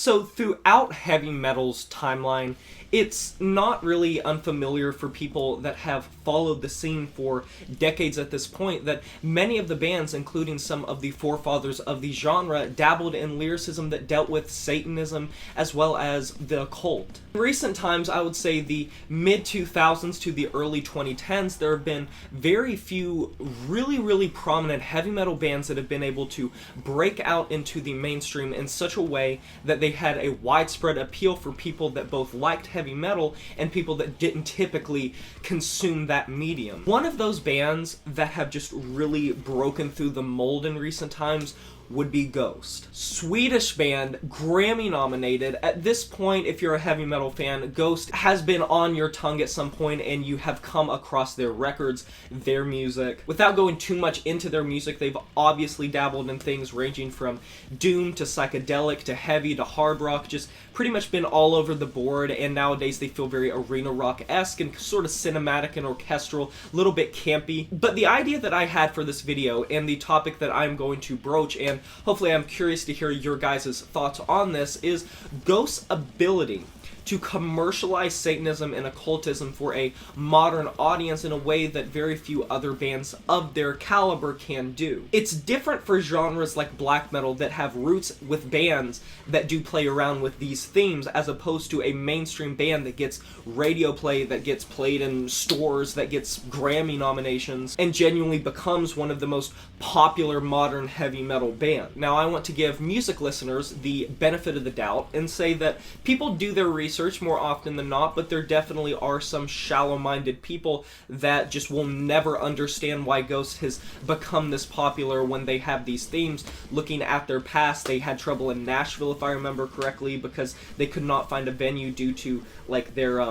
So throughout heavy metal's timeline, it's not really unfamiliar for people that have followed the scene for decades at this point that many of the bands, including some of the forefathers of the genre, dabbled in lyricism that dealt with Satanism as well as the occult. In recent times, I would say the mid-2000s to the early 2010s, there have been very few really prominent heavy metal bands that have been able to break out into the mainstream in such a way that they had a widespread appeal for people that both liked heavy metal and people that didn't typically consume that medium. One of those bands that have just really broken through the mold in recent times would be Ghost. Swedish band, Grammy nominated. At this point, if you're a heavy metal fan, Ghost has been on your tongue at some point and you have come across their records, their music. Without going too much into their music, they've obviously dabbled in things ranging from doom to psychedelic to heavy to hard rock, just pretty much been all over the board, and nowadays they feel very arena rock-esque and sort of cinematic and orchestral, a little bit campy. But the idea that I had for this video and the topic that I'm going to broach, and hopefully I'm curious to hear your guys' thoughts on this, is Ghost's ability to commercialize Satanism and occultism for a modern audience in a way that very few other bands of their caliber can do. It's different for genres like black metal that have roots with bands that do play around with these themes, as opposed to a mainstream band that gets radio play, that gets played in stores, that gets Grammy nominations, and genuinely becomes one of the most popular modern heavy metal bands. Now, I want to give music listeners the benefit of the doubt and say that people do their research more often than not, but there definitely are some shallow-minded people that just will never understand why Ghost has become this popular when they have these themes. Looking at their past, they had trouble in Nashville, if I remember correctly, because they could not find a venue due to like their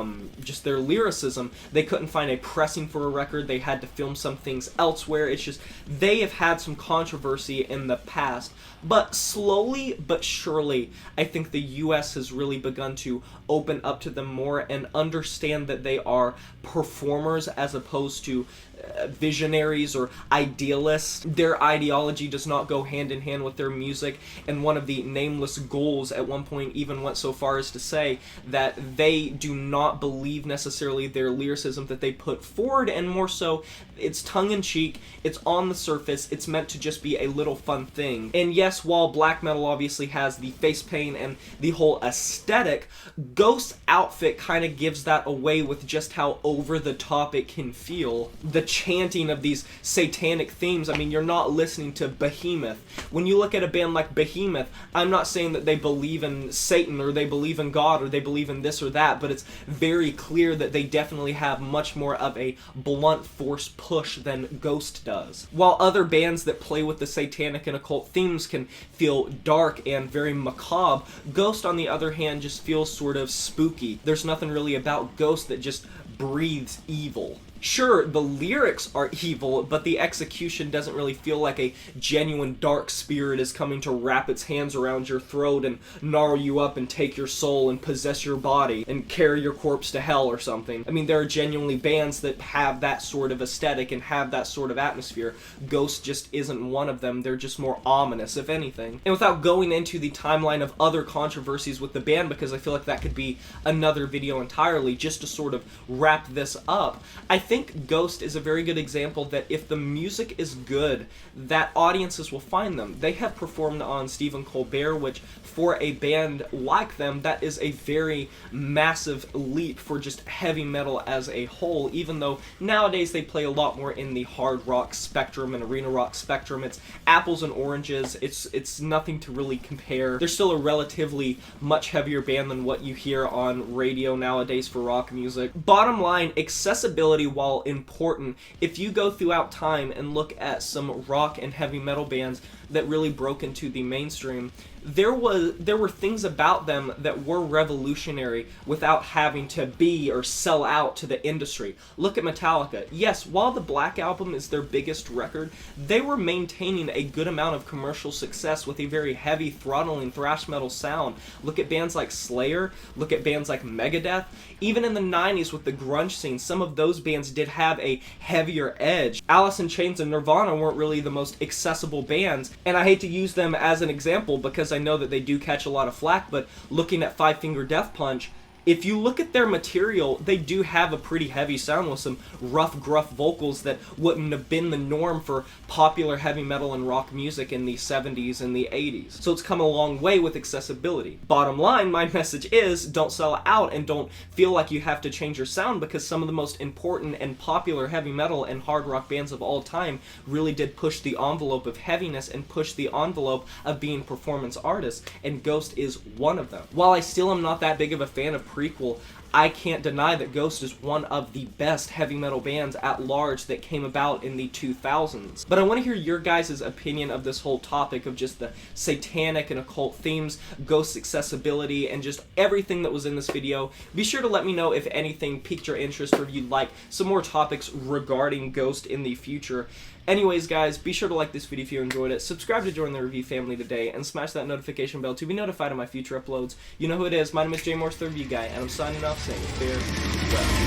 just their lyricism. They couldn't find a pressing for a record. They had to film some things elsewhere. It's just they have had some controversy in the past, but slowly but surely I think the US has really begun to open up to them more and understand that they are performers as opposed to visionaries or idealists. Their ideology does not go hand in hand with their music, and one of the nameless goals at one point even went so far as to say that they do not believe necessarily their lyricism that they put forward, and more so it's tongue-in-cheek, it's on the surface, it's meant to just be a little fun thing. And yes, while black metal obviously has the face paint and the whole aesthetic, Ghost's outfit kind of gives that away with just how over the top it can feel. The chanting of these satanic themes, I mean, you're not listening to Behemoth. When you look at a band like Behemoth, I'm not saying that they believe in Satan or they believe in God or they believe in this or that, but it's very clear that they definitely have much more of a blunt force push than Ghost does. While other bands that play with the satanic and occult themes can feel dark and very macabre, Ghost on the other hand just feels sort of spooky. There's nothing really about Ghost that just breathes evil. Sure, the lyrics are evil, but the execution doesn't really feel like a genuine dark spirit is coming to wrap its hands around your throat and gnarl you up and take your soul and possess your body and carry your corpse to hell or something. I mean, there are genuinely bands that have that sort of aesthetic and have that sort of atmosphere. Ghost just isn't one of them. They're just more ominous, if anything. And without going into the timeline of other controversies with the band, because I feel like that could be another video entirely, just to sort of wrap this up, I think Ghost is a very good example that if the music is good, that audiences will find them. They have performed on Stephen Colbert, which for a band like them, that is a very massive leap for just heavy metal as a whole, even though nowadays they play a lot more in the hard rock spectrum and arena rock spectrum. It's apples and oranges. It's nothing to really compare. They're still a relatively much heavier band than what you hear on radio nowadays for rock music. Bottom line, accessibility, while important, if you go throughout time and look at some rock and heavy metal bands that really broke into the mainstream, there were things about them that were revolutionary without having to be or sell out to the industry. Look at Metallica. Yes, while the Black Album is their biggest record, they were maintaining a good amount of commercial success with a very heavy throttling thrash metal sound. Look at bands like Slayer, look at bands like Megadeth. Even in the 90s with the grunge scene, some of those bands did have a heavier edge. Alice in Chains and Nirvana weren't really the most accessible bands, And I hate to use them as an example because I know that they do catch a lot of flack, but looking at Five Finger Death Punch, if you look at their material, they do have a pretty heavy sound with some rough, gruff vocals that wouldn't have been the norm for popular heavy metal and rock music in the 70s and the 80s. So it's come a long way with accessibility. Bottom line, my message is don't sell out and don't feel like you have to change your sound, because some of the most important and popular heavy metal and hard rock bands of all time really did push the envelope of heaviness and push the envelope of being performance artists, and Ghost is one of them. While I still am not that big of a fan of Prequel, I can't deny that Ghost is one of the best heavy metal bands at large that came about in the 2000s. But I want to hear your guys' opinion of this whole topic of just the satanic and occult themes, Ghost's accessibility, and just everything that was in this video. Be sure to let me know if anything piqued your interest or if you'd like some more topics regarding Ghost in the future. Anyways, guys, be sure to like this video if you enjoyed it, subscribe to join the review family today, and smash that notification bell to be notified of my future uploads. You know who it is. My name is Jay Morse, the Review Guy, and I'm signing off saying farewell.